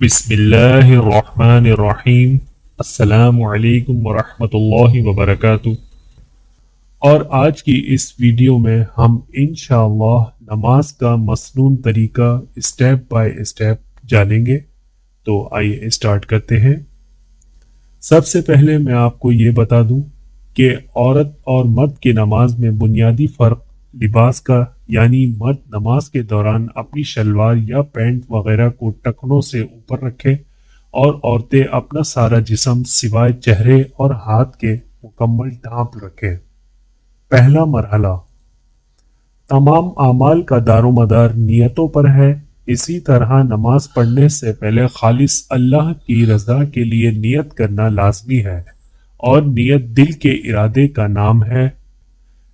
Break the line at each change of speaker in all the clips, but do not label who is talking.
بسم اللہ الرحمن الرحیم۔ السلام علیکم ورحمۃ اللہ وبرکاتہ۔ اور آج کی اس ویڈیو میں ہم انشاءاللہ نماز کا مسنون طریقہ اسٹیپ بائی اسٹیپ جانیں گے۔ تو آئیے اسٹارٹ کرتے ہیں۔ سب سے پہلے میں آپ کو یہ بتا دوں کہ عورت اور مرد کی نماز میں بنیادی فرق لباس کا، یعنی مرد نماز کے دوران اپنی شلوار یا پینٹ وغیرہ کو ٹکنوں سے اوپر رکھے اور عورتیں اپنا سارا جسم سوائے چہرے اور ہاتھ کے مکمل ڈھانپ رکھیں۔ پہلا مرحلہ، تمام اعمال کا دار و مدار نیتوں پر ہے۔ اسی طرح نماز پڑھنے سے پہلے خالص اللہ کی رضا کے لیے نیت کرنا لازمی ہے، اور نیت دل کے ارادے کا نام ہے۔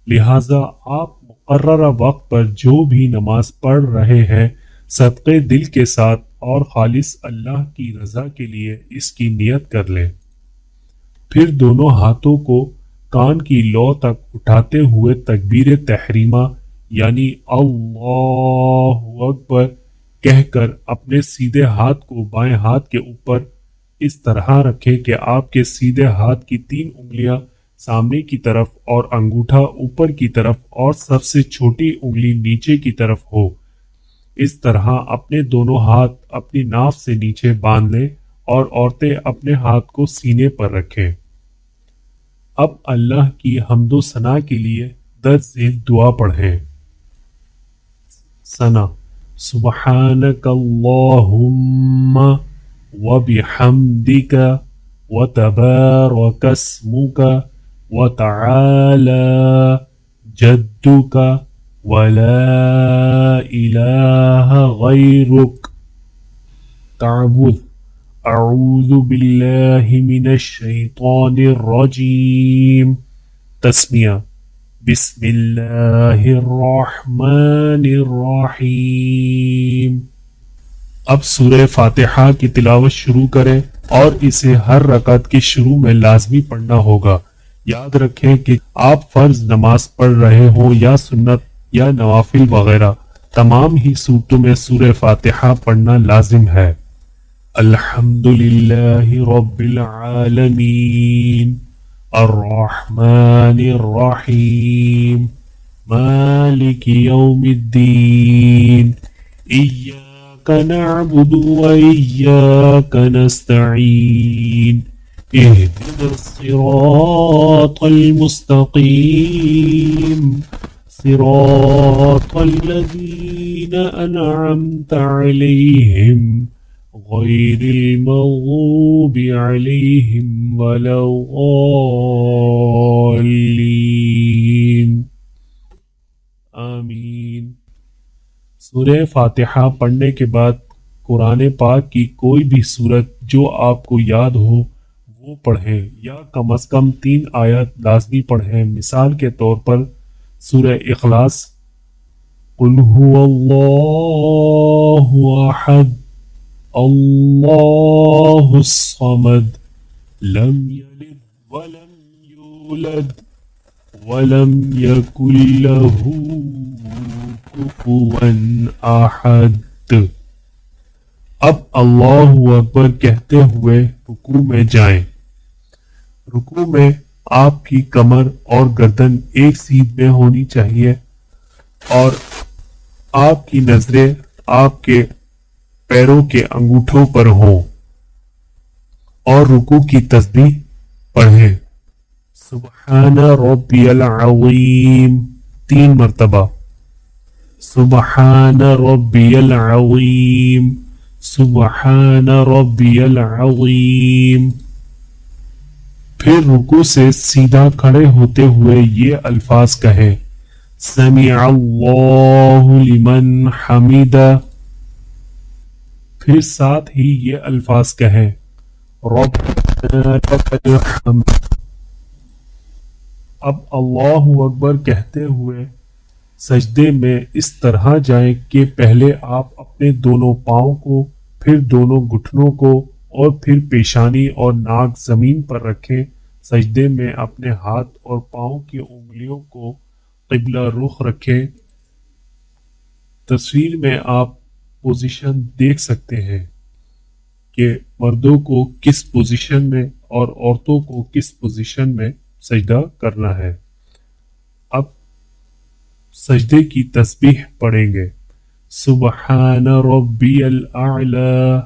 لہذا آپ مقررہ وقت پر جو بھی نماز پڑھ رہے ہیں، صدقے دل کے ساتھ اور خالص اللہ کی رضا کے لیے اس کی نیت کر لیں۔ پھر دونوں ہاتھوں کو کان کی لو تک اٹھاتے ہوئے تکبیر تحریمہ یعنی اللہ اکبر کہہ کر اپنے سیدھے ہاتھ کو بائیں ہاتھ کے اوپر اس طرح رکھیں کہ آپ کے سیدھے ہاتھ کی 3 انگلیاں سامنے کی طرف اور انگوٹھا اوپر کی طرف اور سب سے چھوٹی انگلی نیچے کی طرف ہو۔ اس طرح اپنے دونوں ہاتھ اپنی ناف سے نیچے باندھ لیں اور عورتیں اپنے ہاتھ کو سینے پر رکھیں۔ اب اللہ کی حمد و ثنا کے لیے درج ذیل دعا پڑھیں۔ ثنا: سبحانک اللہم وبحمدک وتبارک اسمک وتعالی جدک ولا الہ غیرک۔ تعوذ: اعوذ باللہ من الشیطان الرجیم۔ تسمیہ: بسم اللہ الرحمن الرحیم۔ اب سورہ فاتحہ کی تلاوت شروع کریں اور اسے ہر رکعت کے شروع میں لازمی پڑھنا ہوگا۔ یاد رکھیں کہ آپ فرض نماز پڑھ رہے ہوں یا سنت یا نوافل وغیرہ، تمام ہی صورتوں میں سورہ فاتحہ پڑھنا لازم ہے۔ الحمدللہ رب العالمین الرحمن الرحیم مالک یوم الدین ایاک نعبد و ایاک نستعین اهدنا الصراط المستقیم صراط الذین انعمت علیہم غیر المغضوب علیہم ولا الضالین۔ آمین۔ سورہ فاتحہ پڑھنے کے بعد قرآن پاک کی کوئی بھی سورت جو آپ کو یاد ہو وہ پڑھیں، یا کم از کم 3 آیات لازمی پڑھیں۔ مثال کے طور پر سورہ اخلاص، قل هو اللہ احد اللہ الصمد لم یلد ولم یولد ولم یکن له کفوا احد۔ اب اللہ اکبر کہتے ہوئے رکوع میں جائیں۔ رکوع میں آپ کی کمر اور گردن ایک سیدھ میں ہونی چاہیے اور آپ کی نظریں آپ کے پیروں کے انگوٹھوں پر ہوں، اور رکوع کی تسبیح پڑھیں۔ سبحان ربی العظیم 3 مرتبہ، سبحان ربی العظیم سبحان ربی العظیم۔ پھر رکوع سے سیدھا کھڑے ہوتے ہوئے یہ الفاظ کہیں: سمع اللہ لمن حمدہ۔ پھر ساتھ ہی یہ الفاظ کہیں: ربنا لک الحمد۔ اب اللہ اکبر کہتے ہوئے سجدے میں اس طرح جائیں کہ پہلے آپ اپنے دونوں پاؤں کو، پھر دونوں گھٹنوں کو اور پھر پیشانی اور ناک زمین پر رکھیں۔ سجدے میں اپنے ہاتھ اور پاؤں کی انگلیوں کو قبلہ رخ رکھیں۔ تصویر میں آپ پوزیشن دیکھ سکتے ہیں۔ کہ مردوں کو کس پوزیشن میں اور عورتوں کو کس پوزیشن میں سجدہ کرنا ہے۔ اب سجدے کی تسبیح پڑھیں گے۔ سبحان ربی الاعلی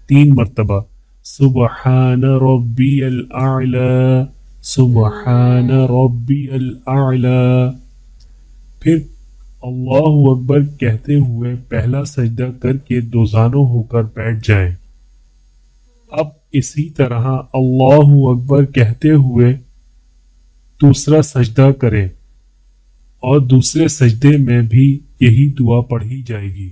3 مرتبہ، سبحان ربی الاعلی، سبحان ربی الاعلی۔ پھر اللہ اکبر کہتے ہوئے پہلا سجدہ کر کے دوزانوں ہو کر بیٹھ جائیں۔ اب اسی طرح اللہ اکبر کہتے ہوئے دوسرا سجدہ کریں اور دوسرے سجدے میں بھی یہی دعا پڑھی جائے گی۔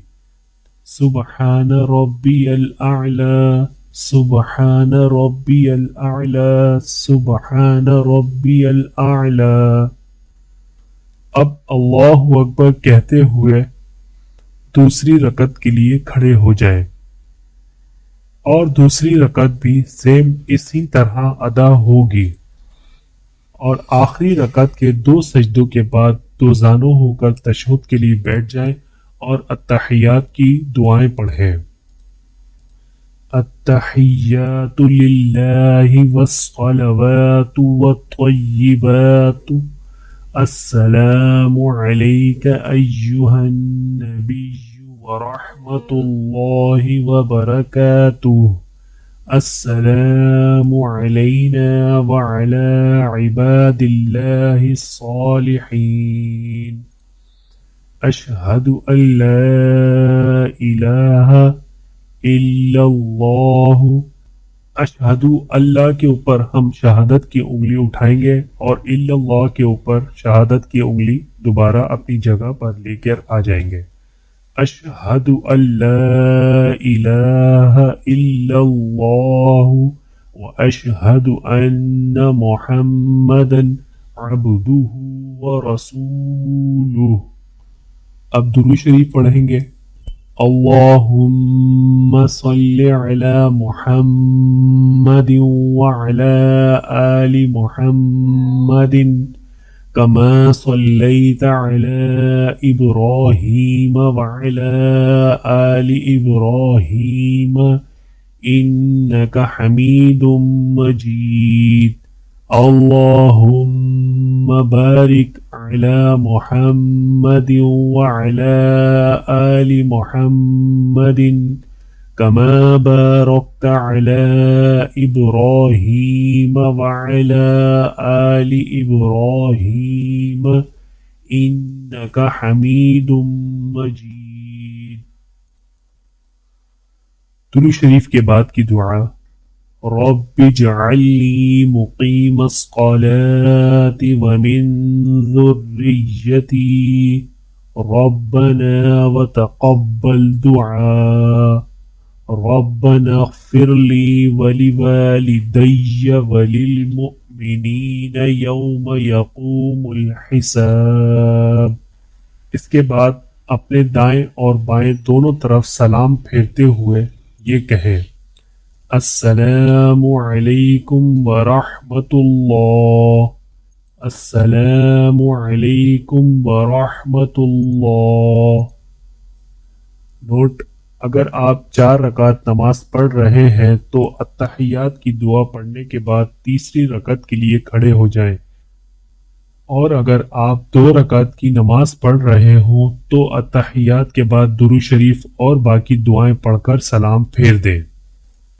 سبحان ربی الاعلی، سبحان ربی الاعلی، سبحان ربی الاعلی۔ اب اللہ اکبر کہتے ہوئے دوسری رکعت کے لیے کھڑے ہو جائیں اور دوسری رکعت بھی سیم اسی طرح ادا ہوگی، اور آخری رکعت کے 2 سجدوں کے بعد دوزانوں ہو کر تشہد کے لیے بیٹھ جائیں اور التحیات کی دعائیں پڑھیں۔ التحیات للہ والصلوات والطیبات، السلام علیک ایہا النبی ورحمۃ اللہ وبرکاتہ، السلام علینا وعلی عباد اللہ الصالحین، اشہد ان لا الہ الا اللہ۔ اشہد اللہ کے اوپر ہم شہادت کی انگلی اٹھائیں گے اور الا اللہ کے اوپر شہادت کی انگلی دوبارہ اپنی جگہ پر لے کر آ جائیں گے۔ اشہد ان لا الہ الا اللہ واشہد ان محمدا عبدہ ورسولہ۔ اب درود شریف پڑھیں گے۔ اللہم صل علی محمد وعلی آل محمد كما صليت على إبراهيم وعلى آل إبراهيم إنك حميد مجيد، اللهم بارك على محمد وعلى آل محمد كما باركت على إبراهيم وعلى آل إبراهيم إنك حميد مجيد۔ درود شریف کے بعد کی دعا، رب اجعلنی مقیم الصلاة ومن ذریتی ربنا وتقبل دعاء، ربنا اغفر لي ولوالدي وللمؤمنين يوم يقوم الحساب۔ اس کے بعد اپنے دائیں اور بائیں دونوں طرف سلام پھیرتے ہوئے یہ کہیں، السلام علیکم ورحمۃ اللہ، السلام علیکم ورحمۃ اللہ۔ نوٹ: اگر آپ 4 رکعت نماز پڑھ رہے ہیں تو التحیات کی دعا پڑھنے کے بعد تیسری رکعت کے لیے کھڑے ہو جائیں، اور اگر آپ 2 رکعت کی نماز پڑھ رہے ہوں تو التحیات کے بعد درود شریف اور باقی دعائیں پڑھ کر سلام پھیر دیں۔